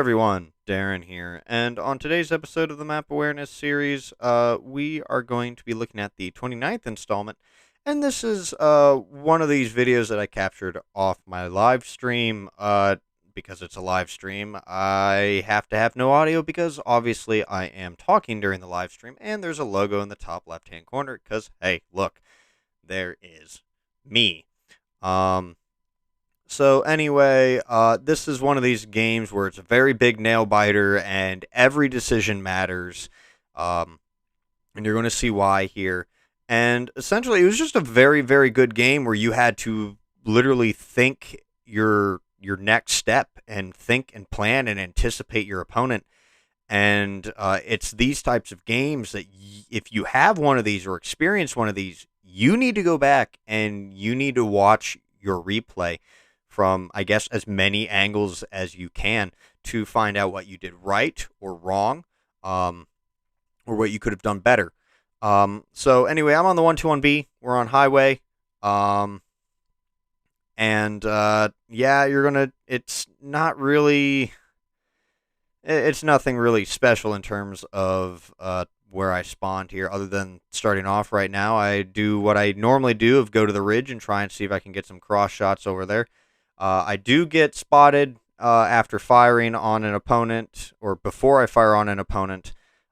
everyone, Darren here, and on today's episode of the Map Awareness series, we are going to be looking at the 29th installment, and this is one of these videos that I captured off my live stream. Because it's a live stream, I have to have no audio because obviously I am talking during the live stream, and there's a logo in the top left-hand corner because, hey, look, there is me. So anyway, this is one of these games where it's a very big nail biter and every decision matters. Um, and you're going to see why here. And essentially, it was just a very, very good game where you had to literally think your next step and think and plan and anticipate your opponent. And it's these types of games that if you have one of these or experience one of these, you need to go back and you need to watch your replay from, I guess, as many angles as you can to find out what you did right or wrong, or what you could have done better. So anyway, I'm on the 121B. We're on highway. Yeah, it's not really, it's nothing really special in terms of where I spawned here, other than starting off right now. I do what I normally do of go to the ridge and try and see if I can get some cross shots over there. I do get spotted after firing on an opponent, or before I fire on an opponent,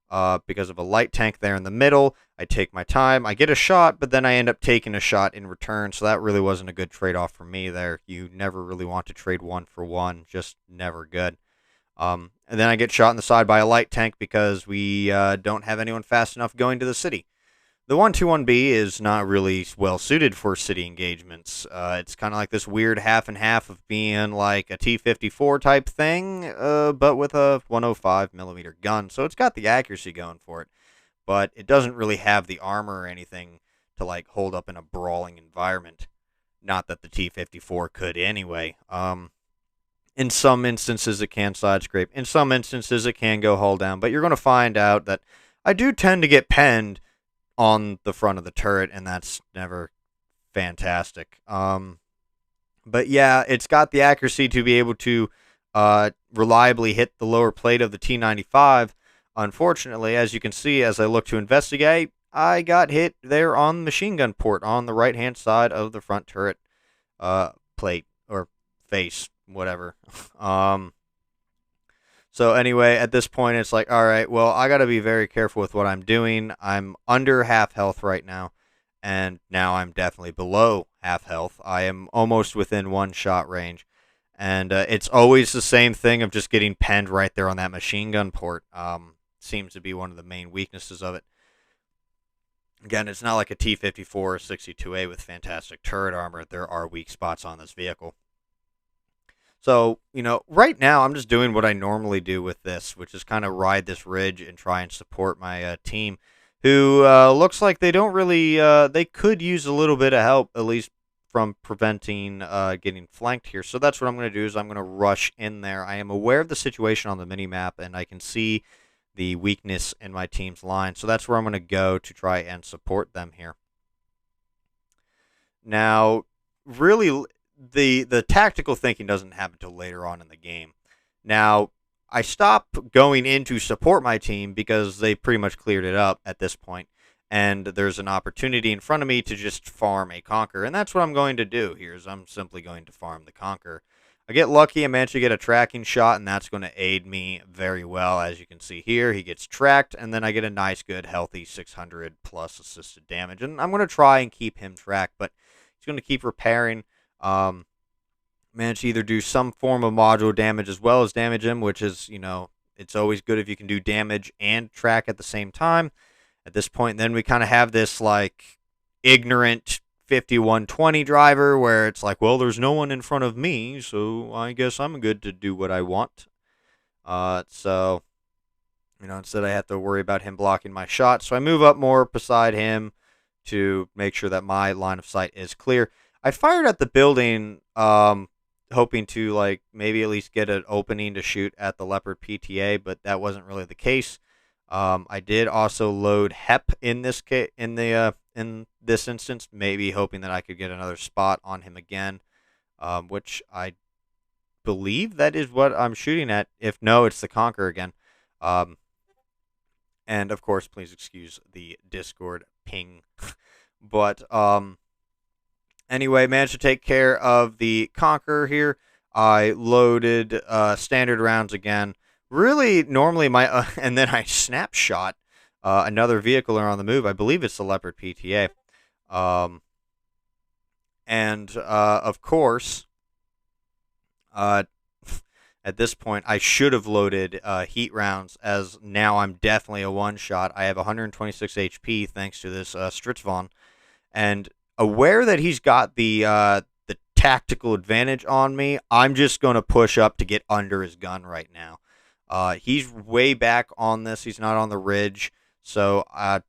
because of a light tank there in the middle. I take my time. I get a shot, but then I end up taking a shot in return, so that really wasn't a good trade-off for me there. You never really want to trade one for one. Just never good. And then I get shot in the side by a light tank because we don't have anyone fast enough going to the city. The 121B is not really well suited for city engagements. It's kind of like this weird half and half of being like a T-54 type thing, but with a 105 millimeter gun. So it's got the accuracy going for it, but it doesn't really have the armor or anything to like hold up in a brawling environment. Not that the T-54 could anyway. In some instances it can side scrape. In some instances it can go hull down, but you're going to find out that I do tend to get penned on the front of the turret, and that's never fantastic. But yeah, it's got the accuracy to be able to reliably hit the lower plate of the T-95. Unfortunately, as you can see, as I look to investigate, I got hit there on the machine gun port on the right-hand side of the front turret plate, or face, whatever. So anyway, at this point, it's like, all right, well, I got to be very careful with what I'm doing. I'm under half health right now, and now I'm definitely below half health. I am almost within one shot range, and it's always the same thing of just getting penned right there on that machine gun port. Seems to be one of the main weaknesses of it. Again, it's not like a T-54 or 62A with fantastic turret armor. There are weak spots on this vehicle. So, right now I'm just doing what I normally do with this, which is kind of ride this ridge and try and support my team, who looks like they don't really, they could use a little bit of help, at least from preventing getting flanked here. So that's what I'm going to do, is I'm going to rush in there. I am aware of the situation on the mini-map, and I can see the weakness in my team's line. So that's where I'm going to go to try and support them here. Now, really, the tactical thinking doesn't happen until later on in the game. Now, I stop going in to support my team because they pretty much cleared it up at this point, and there's an opportunity in front of me to just farm a Conquer, and that's what I'm going to do here, is I'm simply going to farm the Conquer. I get lucky, I manage to get a tracking shot, and that's going to aid me very well. As you can see here, he gets tracked, and then I get a nice, good, healthy 600 plus assisted damage, and I'm going to try and keep him tracked, but he's going to keep repairing. Manage to either do some form of module damage as well as damage him, which is, it's always good if you can do damage and track at the same time. At this point, then we kind of have this, like, ignorant 5120 driver where it's like, well, there's no one in front of me, so I guess I'm good to do what I want. So, instead I have to worry about him blocking my shot, so I move up more beside him to make sure that my line of sight is clear. I fired at the building, hoping to, like, maybe at least get an opening to shoot at the Leopard PTA, but that wasn't really the case. I did also load HEP in this in this instance, maybe hoping that I could get another spot on him again, which I believe that is what I'm shooting at. If no, it's the Conqueror again. Um, and of course, please excuse the Discord ping. But anyway, managed to take care of the Conqueror here. I loaded standard rounds again. Really, normally and then I snapshot another vehicle on the move. I believe it's the Leopard PTA. And of course, at this point, I should have loaded heat rounds, as now I'm definitely a one-shot. I have 126 HP thanks to this Stritzvon, and aware that he's got the tactical advantage on me, I'm just going to push up to get under his gun right now. He's way back on this. He's not on the ridge. So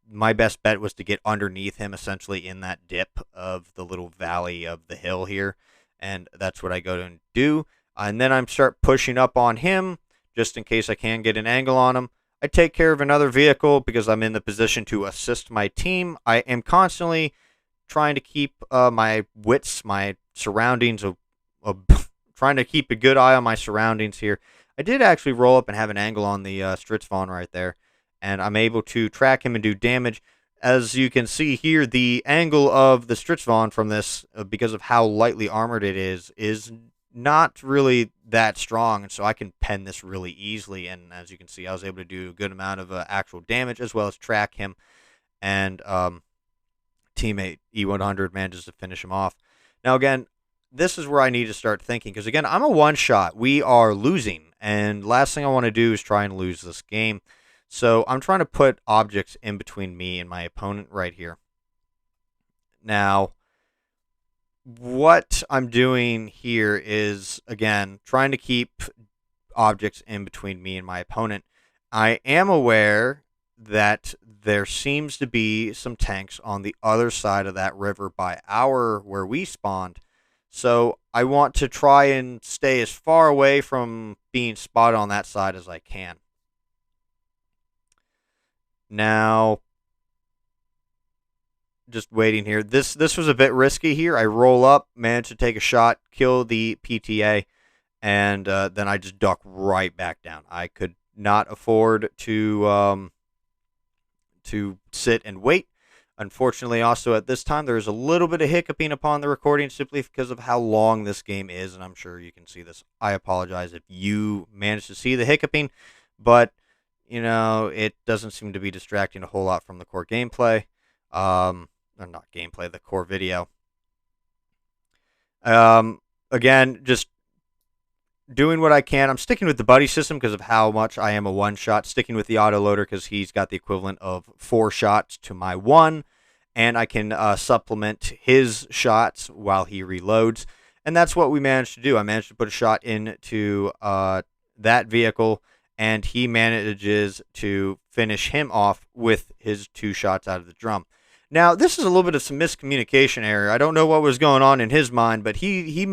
my best bet was to get underneath him, essentially in that dip of the little valley of the hill here. And that's what I go to and do. And then I start pushing up on him, just in case I can get an angle on him. I take care of another vehicle because I'm in the position to assist my team. I am constantly trying to keep my wits, my surroundings, trying to keep a good eye on my surroundings here. I did actually roll up and have an angle on the Stritzvon right there, and I'm able to track him and do damage. As you can see here, the angle of the Stritzvon from this, because of how lightly armored it is not really that strong, and so I can pen this really easily. And as you can see, I was able to do a good amount of actual damage, as well as track him, and teammate E100 manages to finish him off. Now again, this is where I need to start thinking, because again, I'm a one-shot. We are losing, and last thing I want to do is try and lose this game. So I'm trying to put objects in between me and my opponent right here. Now, what I'm doing here is, again, trying to keep objects in between me and my opponent. I am aware that there seems to be some tanks on the other side of that river by where we spawned. So I want to try and stay as far away from being spotted on that side as I can. Now, just waiting here. This was a bit risky here. I roll up, manage to take a shot, kill the PTA, and then I just duck right back down. I could not afford to sit and wait. Unfortunately, also at this time, there is a little bit of hiccuping upon the recording simply because of how long this game is, and I'm sure you can see this. I apologize if you managed to see the hiccuping, but, you know, it doesn't seem to be distracting a whole lot from the core gameplay. Or not gameplay, the core video. Again, just doing what I can. I'm sticking with the buddy system because of how much I am a one-shot. Sticking with the autoloader because he's got the equivalent of 4 shots to my 1. And I can supplement his shots while he reloads. And that's what we managed to do. I managed to put a shot into that vehicle, and he manages to finish him off with his 2 shots out of the drum. Now, this is a little bit of some miscommunication error. I don't know what was going on in his mind, but he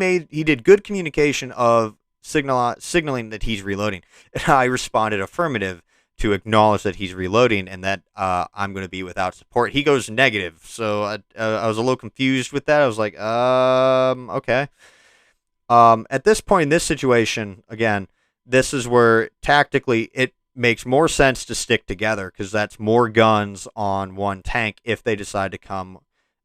did good communication of signaling that he's reloading. And I responded affirmative to acknowledge that he's reloading and that I'm going to be without support. He goes negative, so I was a little confused with that. I was like, okay. At this point in this situation, again, this is where tactically it makes more sense to stick together because that's more guns on one tank if they decide to come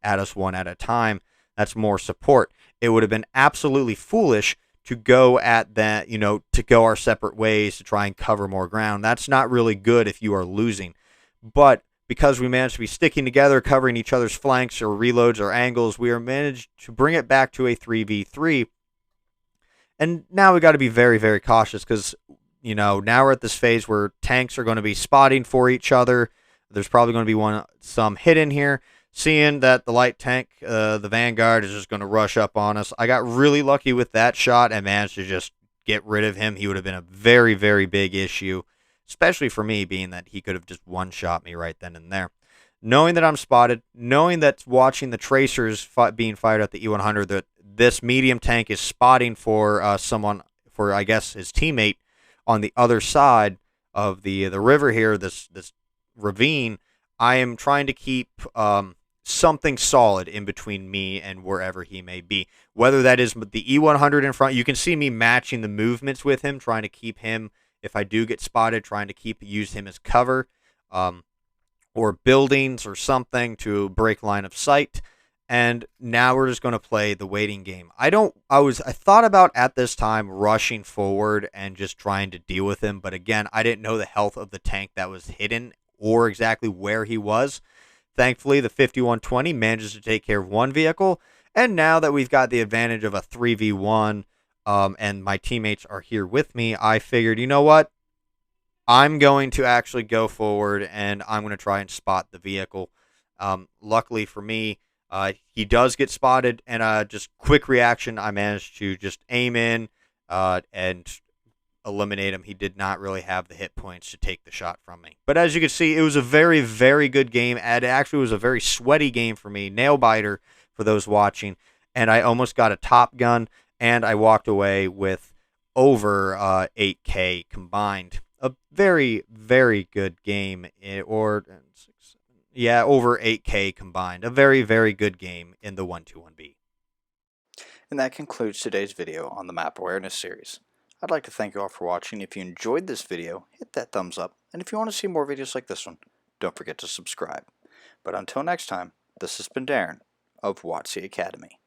at us one at a time. That's more support. It would have been absolutely foolish to go at that, to go our separate ways to try and cover more ground. That's not really good if you are losing. But because we managed to be sticking together, covering each other's flanks or reloads or angles, we are managed to bring it back to a 3v3. And now we got to be very, very cautious because, now we're at this phase where tanks are going to be spotting for each other. There's probably going to be some hidden here. Seeing that the light tank, the Vanguard, is just going to rush up on us. I got really lucky with that shot and managed to just get rid of him. He would have been a very, very big issue, especially for me, being that he could have just one-shot me right then and there. Knowing that I'm spotted, knowing that watching the tracers being fired at the E100, that this medium tank is spotting for someone, for I guess his teammate on the other side of the river here, this ravine. I am trying to keep something solid in between me and wherever he may be. Whether that is the E100 in front, you can see me matching the movements with him, trying to keep him, if I do get spotted, trying to use him as cover, or buildings or something to break line of sight. And now we're just going to play the waiting game. I thought about at this time rushing forward and just trying to deal with him, but again, I didn't know the health of the tank that was hidden or exactly where he was. Thankfully, the 5120 manages to take care of one vehicle, and now that we've got the advantage of a 3v1, and my teammates are here with me, I figured, you know what? I'm going to actually go forward, and I'm going to try and spot the vehicle. Luckily for me, he does get spotted, and just quick reaction, I managed to just aim in and eliminate him. He did not really have the hit points to take the shot from me. But as you can see, it was a very, very good game. And it actually was a very sweaty game for me. Nail biter for those watching. And I almost got a Top Gun, and I walked away with over 8K combined. A very, very good game. Over 8K combined. A very, very good game in the 121B. And that concludes today's video on the Map Awareness series. I'd like to thank you all for watching. If you enjoyed this video, hit that thumbs up. And if you want to see more videos like this one, don't forget to subscribe. But until next time, this has been Darren of WoTC Academy.